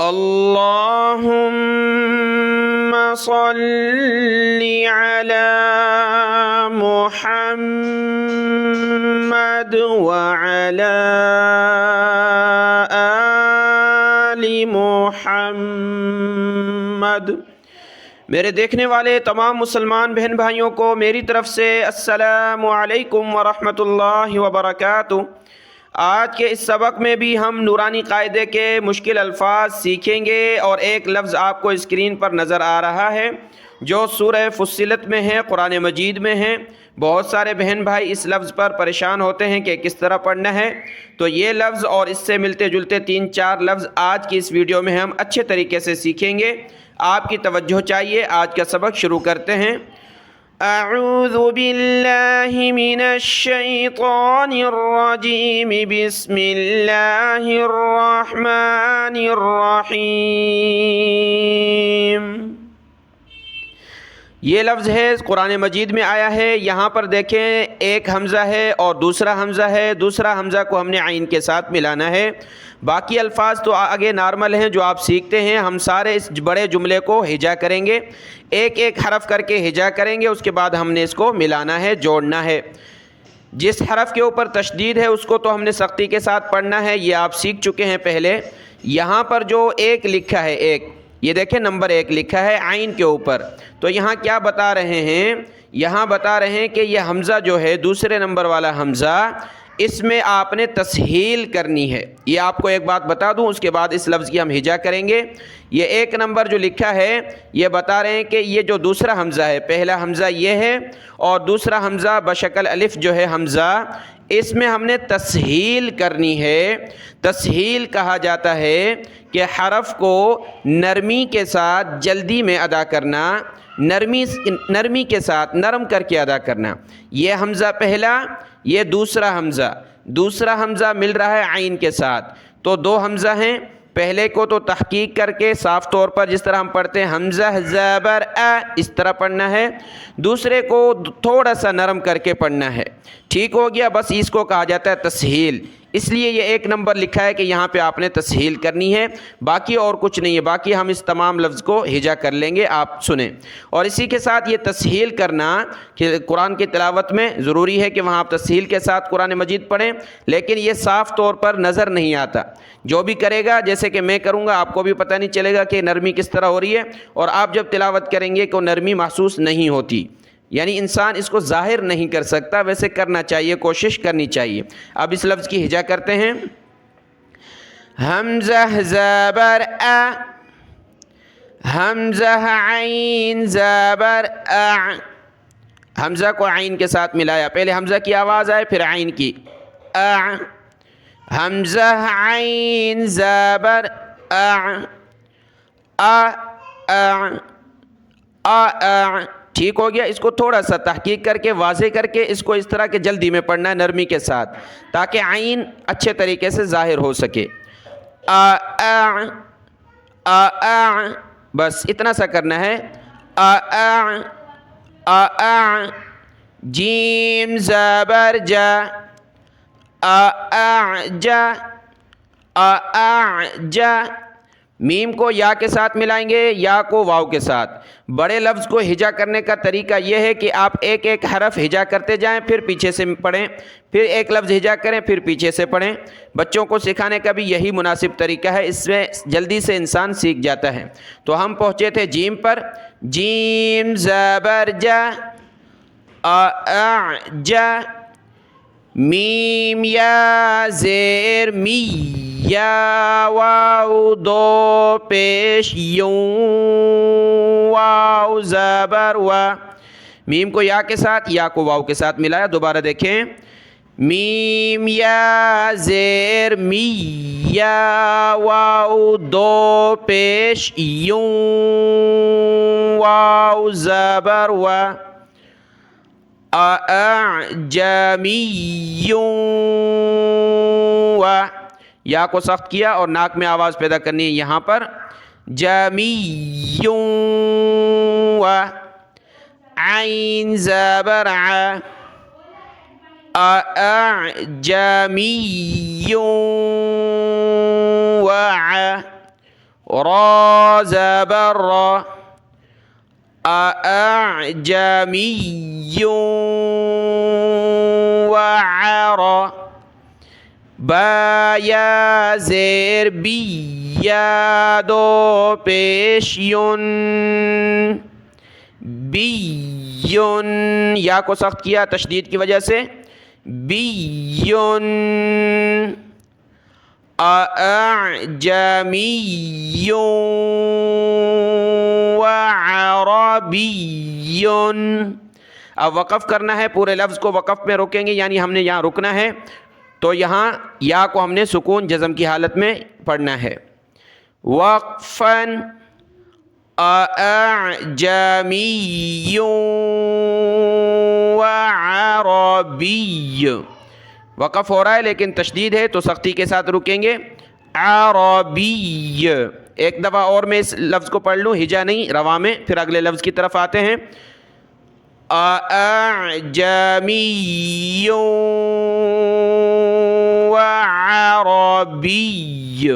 اللهم صل على محمد وعلى آل محمد۔ میرے دیکھنے والے تمام مسلمان بہن بھائیوں کو میری طرف سے السلام علیکم ورحمۃ اللہ وبرکاتہ۔ آج کے اس سبق میں بھی ہم نورانی قاعدے کے مشکل الفاظ سیکھیں گے، اور ایک لفظ آپ کو اسکرین پر نظر آ رہا ہے جو سورہ فصلت میں ہے، قرآن مجید میں ہے۔ بہت سارے بہن بھائی اس لفظ پر پریشان ہوتے ہیں کہ کس طرح پڑھنا ہے، تو یہ لفظ اور اس سے ملتے جلتے 3-4 لفظ آج کی اس ویڈیو میں ہم اچھے طریقے سے سیکھیں گے۔ آپ کی توجہ چاہیے، آج کا سبق شروع کرتے ہیں۔ اعوذ باللہ من الشیطان الرجیم، بسم اللہ الرحمن الرحیم۔ یہ لفظ ہے، قرآن مجید میں آیا ہے۔ یہاں پر دیکھیں، ایک حمزہ ہے اور دوسرا حمزہ ہے۔ دوسرا حمزہ کو ہم نے عین کے ساتھ ملانا ہے۔ باقی الفاظ تو آگے نارمل ہیں جو آپ سیکھتے ہیں۔ ہم سارے اس بڑے جملے کو ہجا کریں گے، ایک ایک حرف کر کے ہجا کریں گے، اس کے بعد ہم نے اس کو ملانا ہے، جوڑنا ہے۔ جس حرف کے اوپر تشدید ہے اس کو تو ہم نے سختی کے ساتھ پڑھنا ہے، یہ آپ سیکھ چکے ہیں پہلے۔ یہاں پر جو ایک لکھا ہے، ایک، یہ دیکھیں نمبر 1 لکھا ہے عین کے اوپر، تو یہاں کیا بتا رہے ہیں؟ یہاں بتا رہے ہیں کہ یہ حمزہ جو ہے، دوسرے نمبر والا حمزہ، اس میں آپ نے تسہیل کرنی ہے۔ یہ آپ کو ایک بات بتا دوں، اس کے بعد اس لفظ کی ہم ہجا کریں گے۔ یہ 1 نمبر جو لکھا ہے، یہ بتا رہے ہیں کہ یہ جو دوسرا حمزہ ہے، پہلا حمزہ یہ ہے اور دوسرا حمزہ بشکل الف جو ہے حمزہ، اس میں ہم نے تسہیل کرنی ہے۔ تسہیل کہا جاتا ہے کہ حرف کو نرمی کے ساتھ جلدی میں ادا کرنا، نرمی کے ساتھ نرم کر کے ادا کرنا۔ یہ حمزہ پہلا، یہ دوسرا حمزہ، دوسرا حمزہ مل رہا ہے عین کے ساتھ، تو 2 حمزہ ہیں۔ پہلے کو تو تحقیق کر کے صاف طور پر جس طرح ہم پڑھتے ہیں حمزہ زبر اس طرح پڑھنا ہے، دوسرے کو تھوڑا سا نرم کر کے پڑھنا ہے۔ ٹھیک ہو گیا؟ بس اس کو کہا جاتا ہے تسہیل، اس لیے یہ 1 نمبر لکھا ہے کہ یہاں پہ آپ نے تسہیل کرنی ہے، باقی اور کچھ نہیں ہے۔ باقی ہم اس تمام لفظ کو ہجا کر لیں گے، آپ سنیں۔ اور اسی کے ساتھ یہ تسہیل کرنا کہ قرآن کی تلاوت میں ضروری ہے کہ وہاں آپ تسہیل کے ساتھ قرآن مجید پڑھیں، لیکن یہ صاف طور پر نظر نہیں آتا۔ جو بھی کرے گا، جیسے کہ میں کروں گا، آپ کو بھی پتہ نہیں چلے گا کہ نرمی کس طرح ہو رہی ہے، اور آپ جب تلاوت کریں گے کہ نرمی محسوس نہیں ہوتی، یعنی انسان اس کو ظاہر نہیں کر سکتا۔ ویسے کرنا چاہیے، کوشش کرنی چاہیے۔ اب اس لفظ کی ہجا کرتے ہیں۔ حمزہ زبر حمزہ عین زبر حمزہ کو عین کے ساتھ ملایا، پہلے حمزہ کی آواز آئے پھر عین کی۔ حمزہ عین زبر ٹھیک ہو گیا؟ اس کو تھوڑا سا تحقیق کر کے واضح کر کے اس کو اس طرح کے جلدی میں پڑھنا ہے، نرمی کے ساتھ، تاکہ عین اچھے طریقے سے ظاہر ہو سکے۔ بس اتنا سا کرنا ہے۔ جیم زبر جا جا میم کو یا کے ساتھ ملائیں گے، یا کو واو کے ساتھ۔ بڑے لفظ کو ہجا کرنے کا طریقہ یہ ہے کہ آپ ایک ایک حرف ہجا کرتے جائیں، پھر پیچھے سے پڑھیں، پھر ایک لفظ ہجا کریں، پھر پیچھے سے پڑھیں۔ بچوں کو سکھانے کا بھی یہی مناسب طریقہ ہے، اس میں جلدی سے انسان سیکھ جاتا ہے۔ تو ہم پہنچے تھے جیم پر۔ جیم زبر جا جا، میم یا زیر می، یا واو 2 پیش یوں، واو زبر وا، میم کو یا کے ساتھ، یا کو واو کے ساتھ ملایا۔ دوبارہ دیکھیں، میم یا زیر می، یا واو 2 پیش یوں، واو زبر وا، اعجمیوں، یا کو سخت کیا اور ناک میں آواز پیدا کرنی ہے یہاں پر۔ جمیوں، عین زبر ع، اعجمیوں وع، را زبر را، اعجمی وعرا، با یا زیر بی یا دو پیش یون، بیون، یا کو سخت کیا تشدید کی وجہ سے، بیون، اعجمی وعربی۔ اب وقف کرنا ہے، پورے لفظ کو وقف میں روکیں گے، یعنی ہم نے یہاں رکنا ہے، تو یہاں یا کو ہم نے سکون جزم کی حالت میں پڑھنا ہے۔ وقفاً اعجمی وعربی، وقف ہو رہا ہے لیکن تشدید ہے تو سختی کے ساتھ رکیں گے۔ عربی، ایک دفعہ اور میں اس لفظ کو پڑھ لوں، ہجا نہیں رواں میں، پھر اگلے لفظ کی طرف آتے ہیں۔ اعجمی وعربی،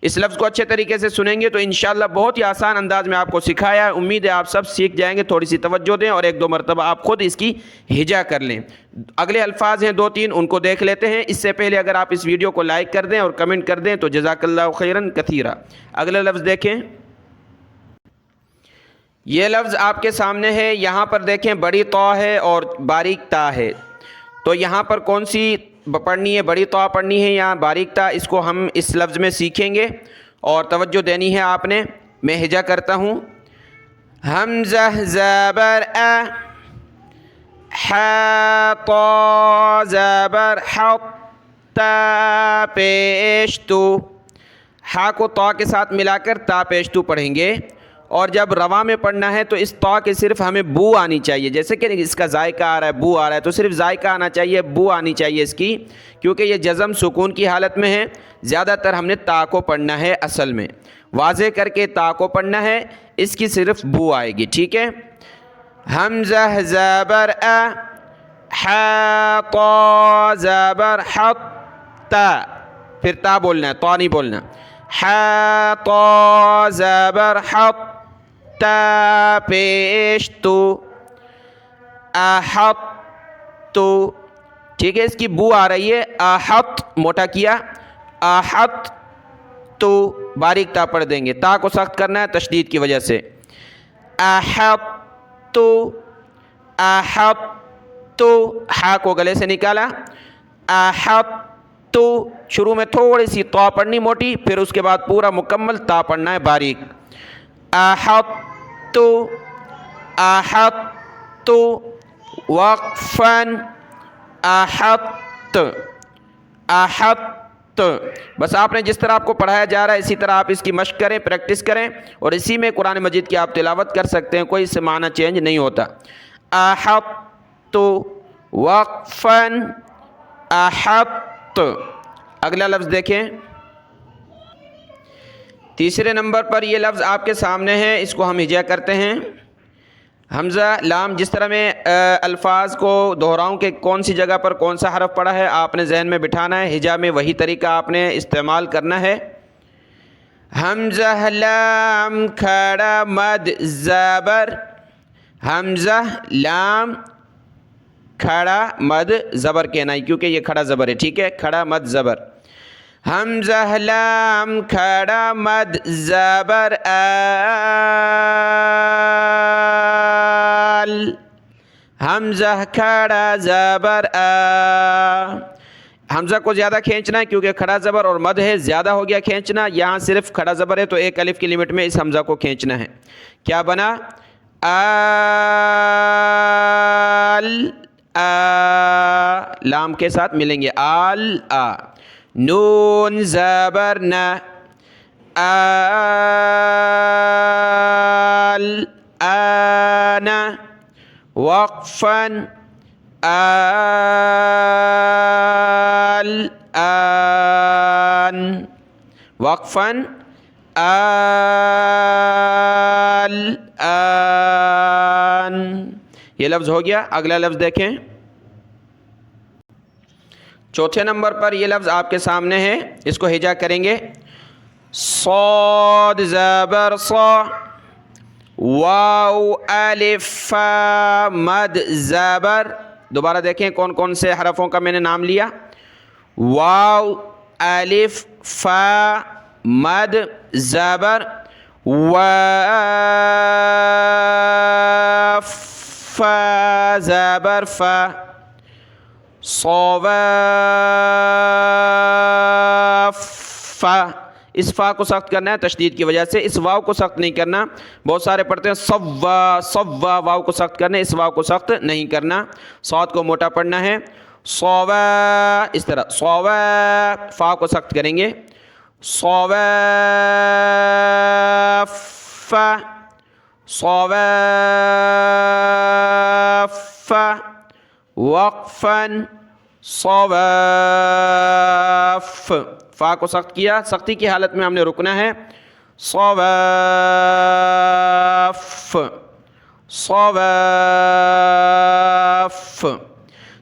اس لفظ کو اچھے طریقے سے سنیں گے تو انشاءاللہ بہت ہی آسان انداز میں آپ کو سکھایا ہے، امید ہے آپ سب سیکھ جائیں گے۔ تھوڑی سی توجہ دیں اور ایک دو مرتبہ آپ خود اس کی ہجا کر لیں۔ اگلے الفاظ ہیں دو تین، ان کو دیکھ لیتے ہیں۔ اس سے پہلے اگر آپ اس ویڈیو کو لائک کر دیں اور کمنٹ کر دیں تو جزاک اللہ خیرن کثیرا۔ اگلا لفظ دیکھیں، یہ لفظ آپ کے سامنے ہے، یہاں پر دیکھیں بڑی طا ہے اور باریک تا ہے، تو یہاں پر کون سی پڑھنی ہے، بڑی طا پڑھنی ہے یا باریک تا، اس کو ہم اس لفظ میں سیکھیں گے اور توجہ دینی ہے آپ نے۔ میں ہجا کرتا ہوں، حمزہ زبر ا، ح طا زبر حط، تا پیش تو، ہا کو طا کے ساتھ ملا کر تا پیش تو پڑھیں گے، اور جب رواں میں پڑھنا ہے تو اس طا کے صرف ہمیں بو آنی چاہیے، جیسے کہ اس کا ذائقہ آ رہا ہے، بو آ رہا ہے، تو صرف ذائقہ آنا چاہیے، بو آنی چاہیے اس کی، کیونکہ یہ جزم سکون کی حالت میں ہے۔ زیادہ تر ہم نے تا کو پڑھنا ہے، اصل میں واضح کر کے تا کو پڑھنا ہے، اس کی صرف بو آئے گی، ٹھیک ہے۔ حمزہ زبر ا، ح طا زبر حط، تا، پھر تا بولنا ہے، طا نہیں بولنا۔ ح طا زبر حط، تا پیش تو، احط تو، ٹھیک ہے، اس کی بو آ رہی ہے، احط موٹا کیا، احط تو باریک تا پڑھ دیں گے، تا کو سخت کرنا ہے تشدید کی وجہ سے۔ احط تو، احط تو، ہا کو گلے سے نکالا، احط تو، شروع میں تھوڑی سی طا پڑھنی موٹی، پھر اس کے بعد پورا مکمل تا پڑھنا ہے باریک۔ احط تو، احط تو، وقفاً احط، احط، بس آپ نے جس طرح آپ کو پڑھایا جا رہا ہے اسی طرح آپ اس کی مشق کریں، پریکٹس کریں، اور اسی میں قرآن مجید کی آپ تلاوت کر سکتے ہیں، کوئی اس سے معنی چینج نہیں ہوتا۔ احط، وقفاً احط۔ اگلا لفظ دیکھیں، تیسرے نمبر پر یہ لفظ آپ کے سامنے ہے، اس کو ہم ہجا کرتے ہیں۔ حمزہ لام، جس طرح میں الفاظ کو دہراؤں کہ کون سی جگہ پر کون سا حرف پڑا ہے، آپ نے ذہن میں بٹھانا ہے، ہجا میں وہی طریقہ آپ نے استعمال کرنا ہے۔ حمزہ لام کھڑا مد زبر، حمزہ لام کھڑا مد زبر کہنا ہے کیونکہ یہ کھڑا زبر ہے، ٹھیک ہے، کھڑا مد زبر۔ حمزہ لام کھڑا مد زبر آل، حمزہ کھڑا زبر آ، حمزہ کو زیادہ کھینچنا ہے کیونکہ کھڑا زبر اور مد ہے، زیادہ ہو گیا کھینچنا، یہاں صرف کھڑا زبر ہے تو ایک الف کی لمٹ میں اس حمزہ کو کھینچنا ہے۔ کیا بنا؟ آل، لام کے ساتھ ملیں گے، آل آ، نون زبر نا، آل آنا، وقفاً آل آن، وقفاً آل آن، یہ لفظ ہو گیا۔ اگلا لفظ دیکھیں، چوتھے نمبر پر یہ لفظ آپ کے سامنے ہے، اس کو ہجا کریں گے۔ صاد زبر صا، واو الف فا مد زبر. دوبارہ دیکھیں کون کون سے حرفوں کا میں نے نام لیا. واو الف فا مد زبر، فا زبر فا، فا. اس فا کو سخت کرنا ہے تشدید کی وجہ سے، اس واو کو سخت نہیں کرنا. بہت سارے پڑھتے ہیں صوا صوا، واو کو سخت کرنا ہے، اس واو کو سخت نہیں کرنا. صاد کو موٹا پڑھنا ہے. صوا، اس طرح صوا، فا کو سخت کریں گے. صوا فا، صوا فا، وقفاً صواف. فا کو سخت کیا، سختی کی حالت میں ہم نے رکنا ہے. صواف صواف.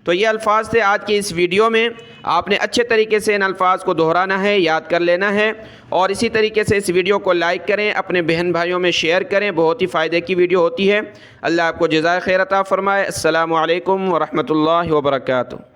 تو یہ الفاظ تھے آج کی اس ویڈیو میں. آپ نے اچھے طریقے سے ان الفاظ کو دہرانا ہے، یاد کر لینا ہے، اور اسی طریقے سے اس ویڈیو کو لائک کریں، اپنے بہن بھائیوں میں شیئر کریں. بہت ہی فائدے کی ویڈیو ہوتی ہے. اللہ آپ کو جزائے خیر عطا فرمائے. السلام علیکم ورحمۃ اللہ وبرکاتہ.